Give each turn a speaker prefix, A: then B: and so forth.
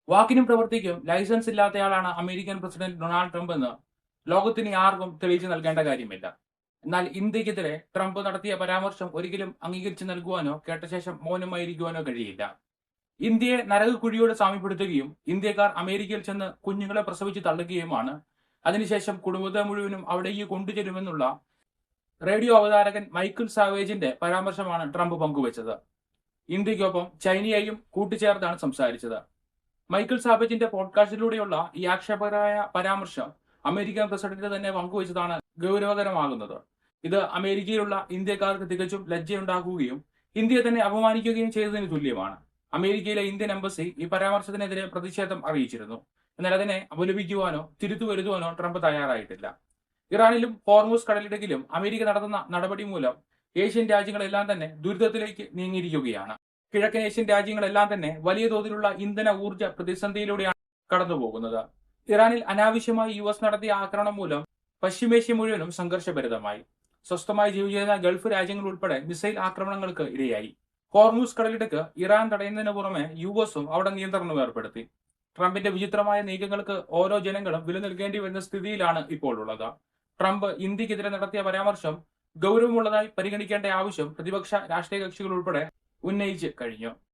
A: വാക്കിനും പ്രവൃത്തിക്കും ലൈസൻസ് ഇല്ലാത്തയാളാണ് American president Donald Trump എന്ന് ലോകത്തിന് ആർക്കും തെളിയിച്ചു നൽകേണ്ട കാര്യമില്ല. എന്നാൽ ഇന്ത്യക്കെതിരെ ട്രംപ് നടത്തിയ പരാമർശം ഒരിക്കലും അംഗീകരിച്ചു നൽകുവാനോ കേട്ട ശേഷം മൗനമായിരിക്കുവാനോ കഴിയില്ല. ഇന്ത്യയെ നരകക്കുഴിയോട് സാമ്യപ്പെടുത്തുകയും ഇന്ത്യക്കാർ അമേരിക്കയിൽ ചെന്ന് കുഞ്ഞുങ്ങളെ പ്രസവിച്ച് തള്ളുകയുമാണ്, അതിനുശേഷം കുടുംബത്തെ മുഴുവനും അവിടേക്ക് കൊണ്ടുചെല്ലുമെന്നുള്ള റേഡിയോ അവതാരകൻ മൈക്കിൾ സാവേജിന്റെ പരാമർശമാണ് ട്രംപ് പങ്കുവച്ചത്. ഇന്ത്യക്കൊപ്പം ചൈനയെയും കൂട്ടിച്ചേർത്താണ് സംസാരിച്ചത്. മൈക്കിൾ സാവേജിന്റെ പോഡ്കാസ്റ്റിലൂടെയുള്ള ഈ ആക്ഷേപകരമായ പരാമർശം അമേരിക്കൻ പ്രസിഡന്റ് തന്നെ പങ്കുവച്ചതാണ് ഗൗരവകരമാകുന്നത്. ഇത് അമേരിക്കയിലുള്ള ഇന്ത്യക്കാർക്ക് തികച്ചും ലജ്ജയുണ്ടാക്കുകയും ഇന്ത്യയെ തന്നെ അപമാനിക്കുകയും ചെയ്തതിന് തുല്യമാണ്. അമേരിക്കയിലെ ഇന്ത്യൻ എംബസി ഈ പരാമർശത്തിനെതിരെ പ്രതിഷേധം അറിയിച്ചിരുന്നു. എന്നാൽ അതിനെ അപലപിക്കുവാനോ തിരുത്തു വരുത്തുവാനോ ട്രംപ് തയ്യാറായിട്ടില്ല. ഇറാനിലും ഹോർമൂസ് കടലിടുക്കിലും അമേരിക്ക നടത്തുന്ന നടപടി മൂലം ഏഷ്യൻ രാജ്യങ്ങളെല്ലാം തന്നെ ദുരിതത്തിലേക്ക് നീങ്ങിയിരിക്കുകയാണ്. കിഴക്കൻ ഏഷ്യൻ രാജ്യങ്ങളെല്ലാം തന്നെ വലിയ തോതിലുള്ള ഇന്ധന ഊർജ്ജ പ്രതിസന്ധിയിലൂടെയാണ് കടന്നുപോകുന്നത്. ഇറാനിൽ അനാവശ്യമായി US നടത്തിയ ആക്രമണം മൂലം പശ്ചിമേഷ്യ മുഴുവനും സംഘർഷഭരിതമായി. സ്വസ്ഥമായി ജീവിച്ചിരുന്ന ഗൾഫ് രാജ്യങ്ങൾ ഉൾപ്പെടെ മിസൈൽ ആക്രമണങ്ങൾക്ക് ഇരയായി. ഹോർമൂസ് കടലിടുക്ക് ഇറാൻ തടയുന്നതിന് പുറമെ USഉം അവിടെ നിയന്ത്രണം ഏർപ്പെടുത്തി. ട്രംപിന്റെ വിചിത്രമായ നീക്കങ്ങൾക്ക് ഓരോ ജനങ്ങളും വില നൽകേണ്ടി വരുന്ന സ്ഥിതിയിലാണ് ഇപ്പോൾ ഉള്ളത്. ട്രംപ് ഇന്ത്യക്കെതിരെ നടത്തിയ പരാമർശം ഗൗരവമുള്ളതായി പരിഗണിക്കേണ്ട ആവശ്യം പ്രതിപക്ഷ രാഷ്ട്രീയ കക്ഷികൾ ഉൾപ്പെടെ ഉന്നയിച്ച് കഴിഞ്ഞു.